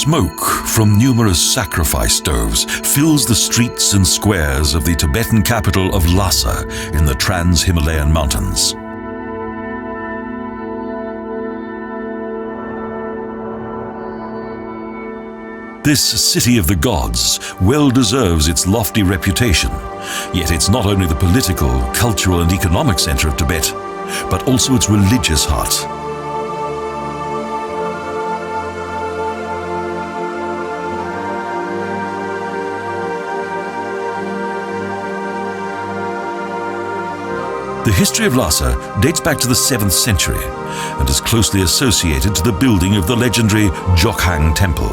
Smoke from numerous sacrifice stoves fills the streets and squares of the Tibetan capital of Lhasa in the Trans-Himalayan mountains. This city of the gods well deserves its lofty reputation, yet it's not only the political, cultural and economic center of Tibet, but also its religious heart. The history of Lhasa dates back to the 7th century and is closely associated to the building of the legendary Jokhang temple.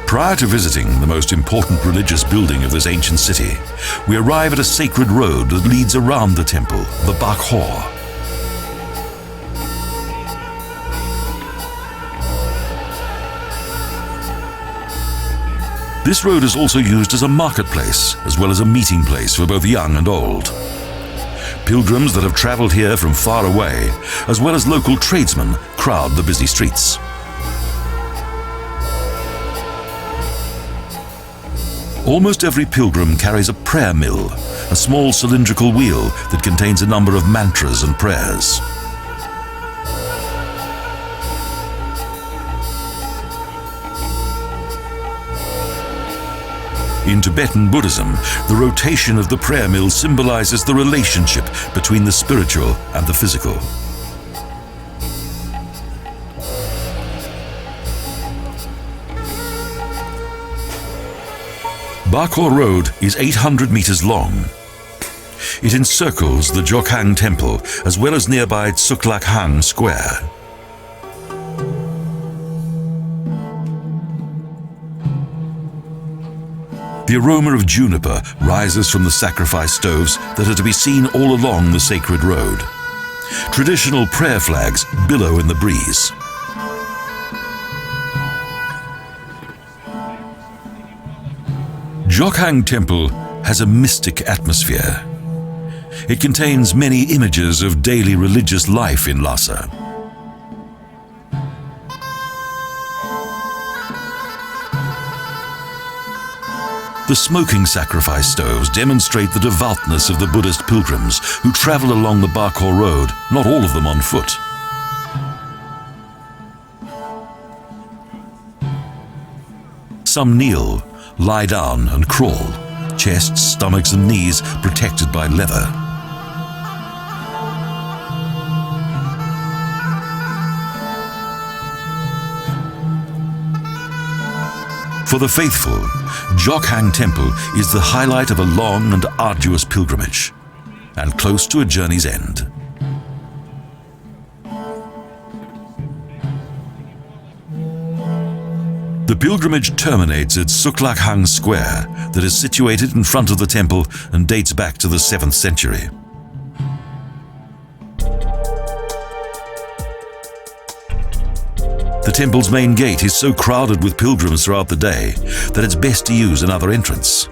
Prior to visiting the most important religious building of this ancient city, we arrive at a sacred road that leads around the temple, the Bakhor. This road is also used as a marketplace, as well as a meeting place for both young and old. Pilgrims that have traveled here from far away, as well as local tradesmen, crowd the busy streets. Almost every pilgrim carries a prayer mill, a small cylindrical wheel that contains a number of mantras and prayers. In Tibetan Buddhism, the rotation of the prayer mill symbolizes the relationship between the spiritual and the physical. Bakhor Road is 800 meters long. It encircles the Jokhang temple as well as nearby Jokhang Square. The aroma of juniper rises from the sacrifice stoves that are to be seen all along the sacred road. Traditional prayer flags billow in the breeze. Jokhang Temple has a mystic atmosphere. It contains many images of daily religious life in Lhasa. The smoking sacrifice stoves demonstrate the devoutness of the Buddhist pilgrims who travel along the Bakhor Road, not all of them on foot. Some kneel, lie down and crawl, chests, stomachs and knees protected by leather. For the faithful, Jokhang Temple is the highlight of a long and arduous pilgrimage, and close to a journey's end. The pilgrimage terminates at Jokhang Square that is situated in front of the temple and dates back to the 7th century. The temple's main gate is so crowded with pilgrims throughout the day that it's best to use another entrance.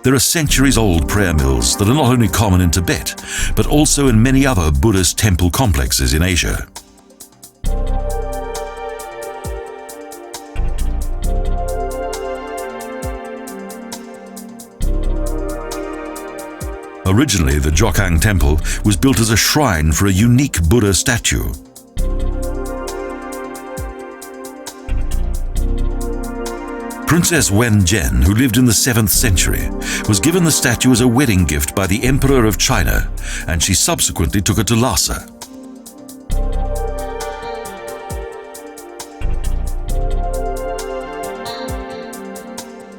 There are centuries-old prayer mills that are not only common in Tibet, but also in many other Buddhist temple complexes in Asia. Originally, the Jokhang Temple was built as a shrine for a unique Buddha statue. Princess Wen-jen, who lived in the 7th century, was given the statue as a wedding gift by the Emperor of China, and she subsequently took it to Lhasa.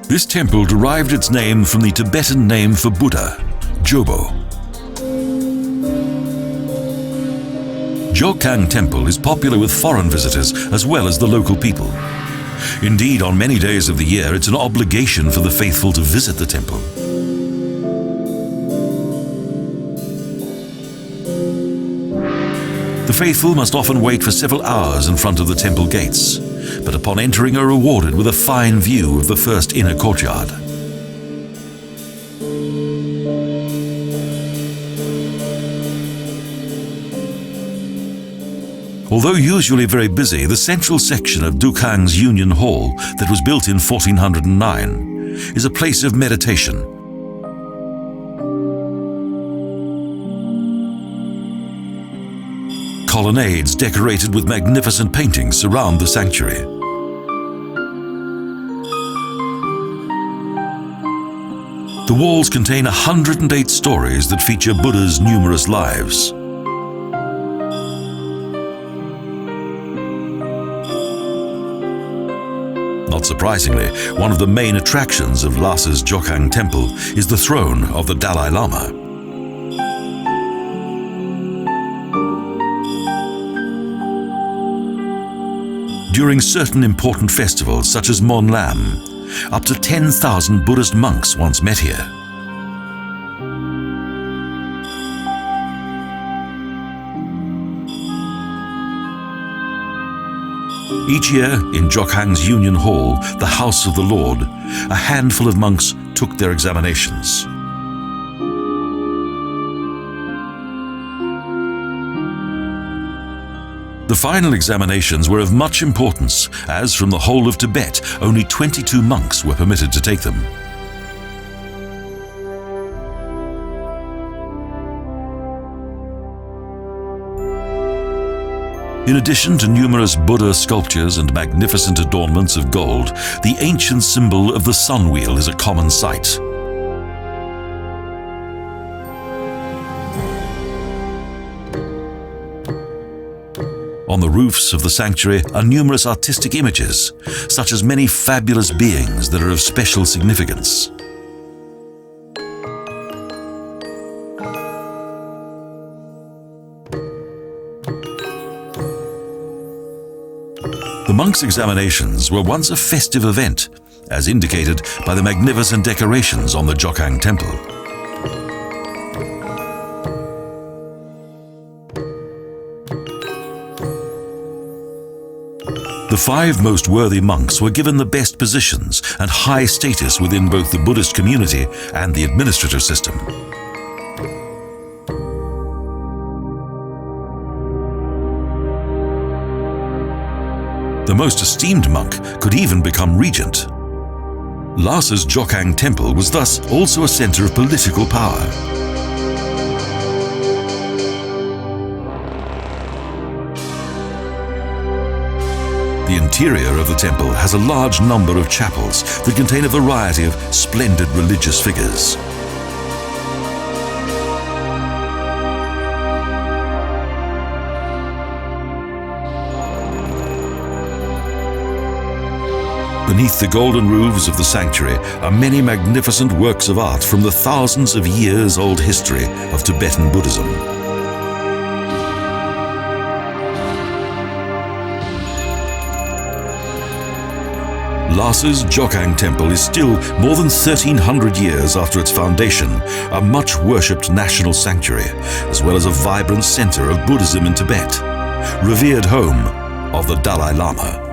This temple derived its name from the Tibetan name for Buddha, Jobo. Jokhang Temple is popular with foreign visitors as well as the local people. Indeed, on many days of the year, it's an obligation for the faithful to visit the temple. The faithful must often wait for several hours in front of the temple gates, but upon entering are rewarded with a fine view of the first inner courtyard. Although usually very busy, the central section of Jokhang's Union Hall that was built in 1409 is a place of meditation. Colonnades decorated with magnificent paintings surround the sanctuary. The walls contain 108 stories that feature Buddha's numerous lives. Not surprisingly, one of the main attractions of Lhasa's Jokhang temple is the throne of the Dalai Lama. During certain important festivals such as Mon Lam, up to 10,000 Buddhist monks once met here. Each year, in Jokhang's Union Hall, the House of the Lord, a handful of monks took their examinations. The final examinations were of much importance, as from the whole of Tibet, only 22 monks were permitted to take them. In addition to numerous Buddha sculptures and magnificent adornments of gold, the ancient symbol of the sun wheel is a common sight. On the roofs of the sanctuary are numerous artistic images, such as many fabulous beings that are of special significance. The monks' examinations were once a festive event, as indicated by the magnificent decorations on the Jokhang temple. The 5 most worthy monks were given the best positions and high status within both the Buddhist community and the administrative system. The most esteemed monk could even become regent. Lhasa's Jokhang temple was thus also a center of political power. The interior of the temple has a large number of chapels that contain a variety of splendid religious figures. Beneath the golden roofs of the sanctuary are many magnificent works of art from the thousands of years old history of Tibetan Buddhism. Lhasa's Jokhang temple is still more than 1,300 years after its foundation, a much worshipped national sanctuary, as well as a vibrant center of Buddhism in Tibet, revered home of the Dalai Lama.